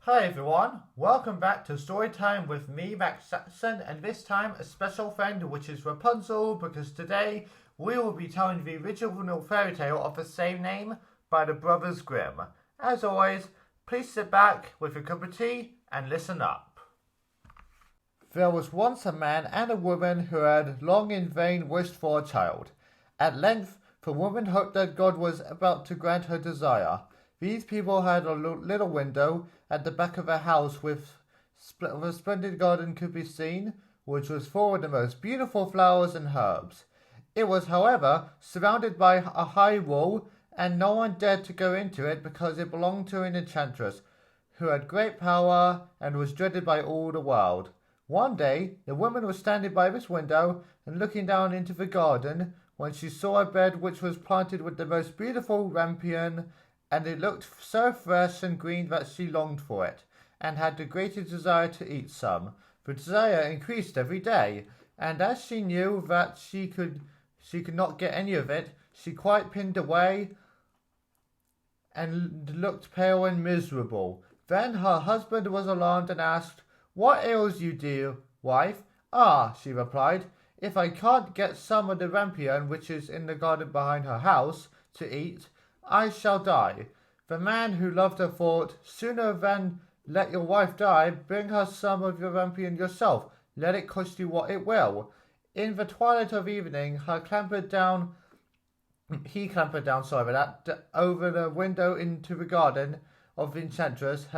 Hi everyone, welcome back to Storytime with me, Max Saxon, and this time a special friend which is Rapunzel, because today we will be telling the original fairy tale of the same name by the Brothers Grimm. As always, please sit back with a cup of tea and listen up. There was once a man and a woman who had long in vain wished for a child. At length, the woman hoped that God was about to grant her desire. These people had a little window at the back of a house with a splendid garden could be seen, which was full of the most beautiful flowers and herbs. It was, however, surrounded by a high wall, and no one dared to go into it because it belonged to an enchantress who had great power and was dreaded by all the world. One day, the woman was standing by this window and looking down into the garden when she saw a bed which was planted with the most beautiful rampion, and it looked so fresh and green that she longed for it, and had the greatest desire to eat some. The desire increased every day, and as she knew that she could not get any of it, she quite pined away and looked pale and miserable. Then her husband was alarmed and asked, "What ails you, dear wife?" "Ah," she replied, "if I can't get some of the rampion which is in the garden behind her house to eat, I shall die." The man who loved her thought, "Sooner than let your wife die, bring her some of your rampion yourself, let it cost you what it will." In the twilight of evening, he clambered down over the window into the garden of the enchantress,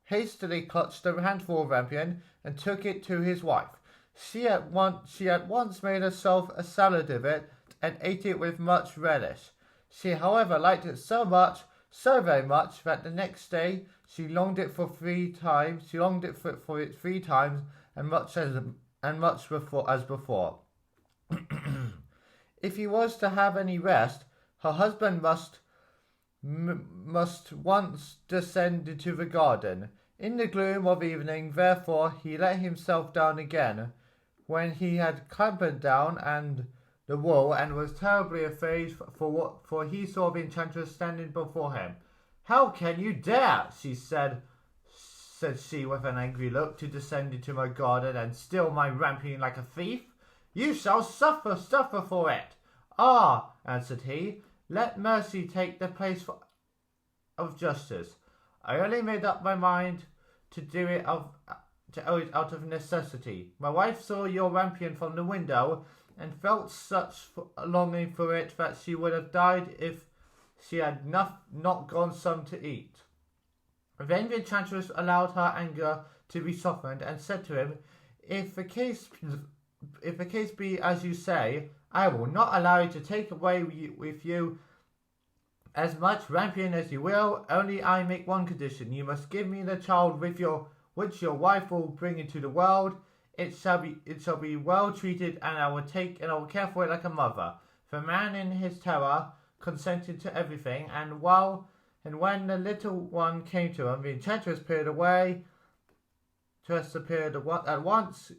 hastily clutched a handful of rampion, and took it to his wife. She at once made herself a salad of it, and ate it with much relish. She, however, liked it so very much, that the next day she longed it for it 3 times, and much as before. If he was to have any rest, her husband must once descend into the garden. In the gloom of evening, therefore, he let himself down again, when he had clambered down the wall, and was terribly afraid, for he saw the enchantress standing before him. "How can you dare," said she with an angry look, "to descend into my garden and steal my rampion like a thief? You shall suffer for it." "Ah," answered he, "let mercy take the place of justice. I only made up my mind to do it out of necessity. My wife saw your rampion from the window, and felt such a longing for it that she would have died if she had not gotten some to eat." Then the enchantress allowed her anger to be softened, and said to him, If the case be as you say, I will not allow you to take away with you as much rampion as you will, only I make one condition. You must give me the child which your wife will bring into the world. It shall be well treated, and I will care for it like a mother." The man in his terror consented to everything, and when the little one came to him, the enchantress appeared at once,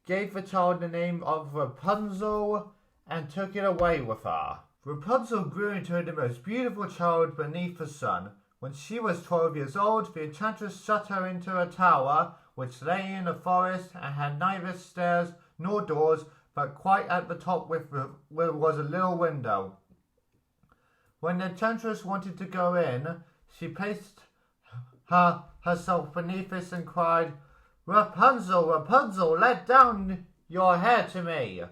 gave the child the name of Rapunzel, and took it away with her. Rapunzel grew into the most beautiful child beneath the sun. When she was 12 years old, the enchantress shut her into a tower which lay in a forest, and had neither stairs nor doors, but quite at the top where was a little window. When the enchantress wanted to go in, she placed herself beneath this and cried, "Rapunzel, Rapunzel, let down your hair to me."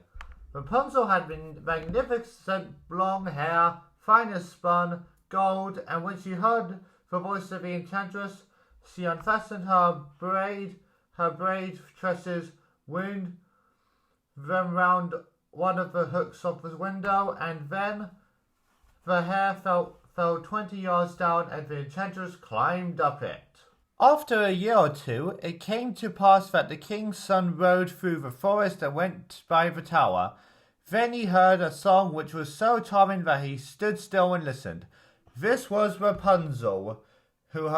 Rapunzel had magnificent long hair, fine as spun gold, and when she heard the voice of the enchantress, she unfastened her braid tresses, wound them round one of the hooks of the window, and then the hair fell 20 yards down, and the enchantress climbed up it. After a year or two, it came to pass that the king's son rode through the forest and went by the tower. Then he heard a song which was so charming that he stood still and listened. This was Rapunzel, who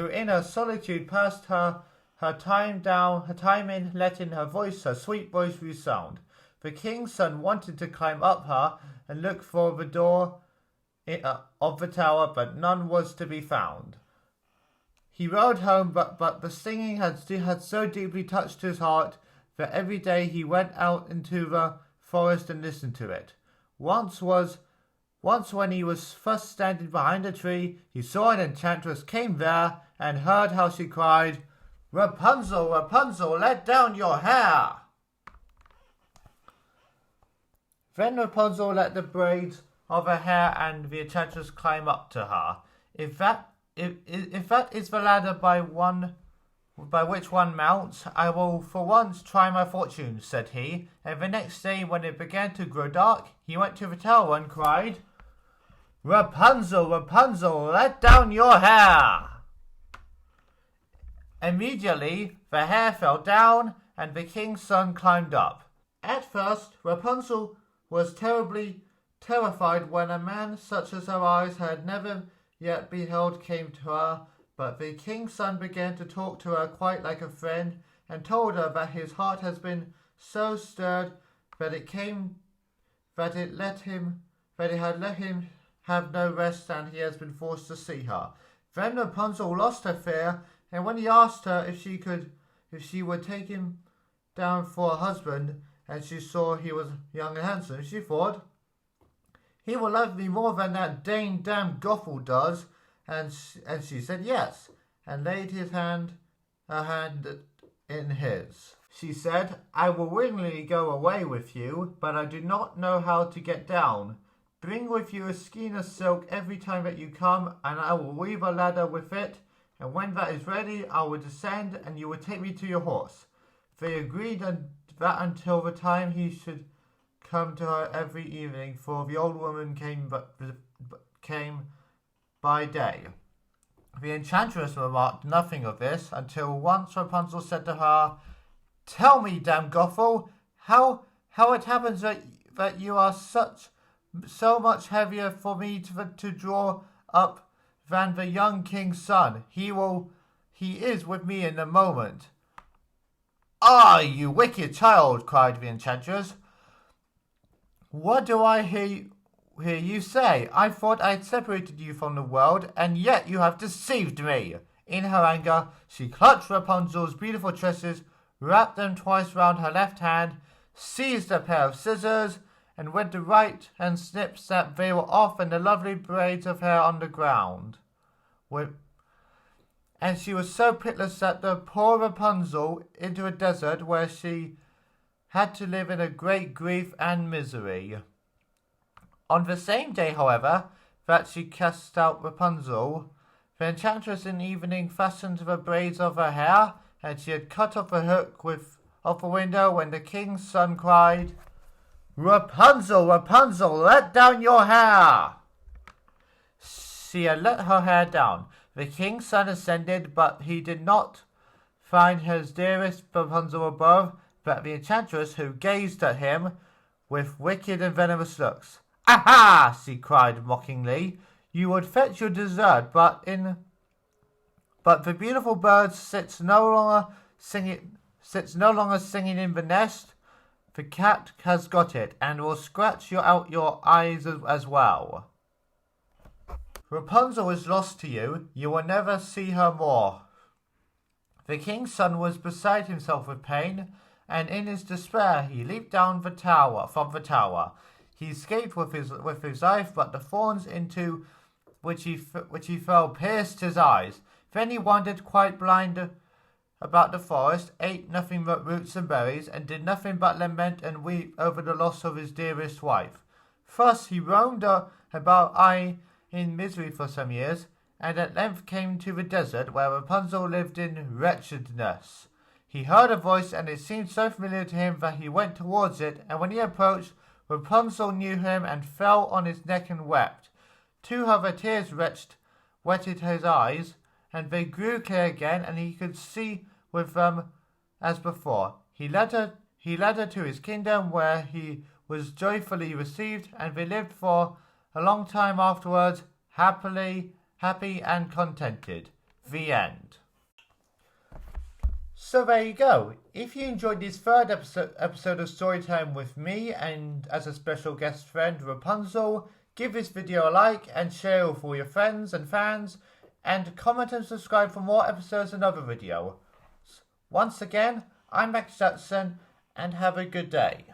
in her solitude passed her time in letting her sweet voice resound. The king's son wanted to climb up her and look for the door of the tower, but none was to be found. He rode home, but the singing had so deeply touched his heart that every day he went out into the forest and listened to it. Once when he was first standing behind a tree, he saw an enchantress came there and heard how she cried, "Rapunzel, Rapunzel, let down your hair!" Then Rapunzel let the braids of her hair and the enchantress climb up to her. If that is the ladder by which one mounts, I will for once try my fortune, said he, and the next day when it began to grow dark, he went to the tower and cried, "Rapunzel, Rapunzel, let down your hair!" Immediately the hair fell down and the king's son climbed up. At first Rapunzel was terribly terrified when a man such as her eyes had never yet beheld came to her, but the king's son began to talk to her quite like a friend, and told her that his heart has been so stirred that it had let him have no rest, and he has been forced to see her. Then Rapunzel lost her fear, and when he asked her if she would take him down for a husband, and she saw he was young and handsome, she thought, "He will love me more than that damn Gothel does," and she said yes, and laid her hand in his. She said, "I will willingly go away with you, but I do not know how to get down. Bring with you a skein of silk every time that you come, and I will weave a ladder with it, and when that is ready, I will descend, and you will take me to your horse." They agreed that until the time he should come to her every evening, for the old woman came by day. The enchantress remarked nothing of this until once Rapunzel said to her, "Tell me, Dame Gothel, how it happens that you are so much heavier for me to draw up than the young king's son. He is with me in a moment." "Ah, you wicked child!" cried the enchantress. "What do I hear you say? I thought I had separated you from the world, and yet you have deceived me." In her anger, she clutched Rapunzel's beautiful tresses, wrapped them twice round her left hand, seized a pair of scissors, and went to right and snipped that they were off and the lovely braids of hair on the ground. And she was so pitiless that the poor Rapunzel into a desert where she had to live in a great grief and misery. On the same day, however, that she cast out Rapunzel, the enchantress in the evening fastened the braids of her hair, and she had cut off the hook off the window when the king's son cried, "Rapunzel, Rapunzel, let down your hair!" She had let her hair down. The king's son ascended, but he did not find his dearest Rapunzel above, but the enchantress, who gazed at him with wicked and venomous looks. "Aha!" she cried mockingly. "You would fetch your dessert, but the beautiful bird sits no longer singing in the nest. The cat has got it, and will scratch out your eyes as well. Rapunzel is lost to you. You will never see her more." The king's son was beside himself with pain, and in his despair he leaped down from the tower. He escaped with his life, but the thorns into which he fell pierced his eyes. Then he wandered quite blind about the forest, ate nothing but roots and berries, and did nothing but lament and weep over the loss of his dearest wife. Thus he roamed about in misery for some years, and at length came to the desert where Rapunzel lived in wretchedness. He heard a voice, and it seemed so familiar to him that he went towards it, and when he approached, Rapunzel knew him and fell on his neck and wept. Two of her tears wetted his eyes, and they grew clear again, and he could see with them as before. He led her to his kingdom, where he was joyfully received, and they lived for a long time afterwards, happy and contented. The end. So there you go. If you enjoyed this third episode of Storytime with me and as a special guest friend Rapunzel, give this video a like and share it with all your friends and fans. and comment and subscribe for more episodes and other videos. Once again, I'm Max Jackson, and have a good day.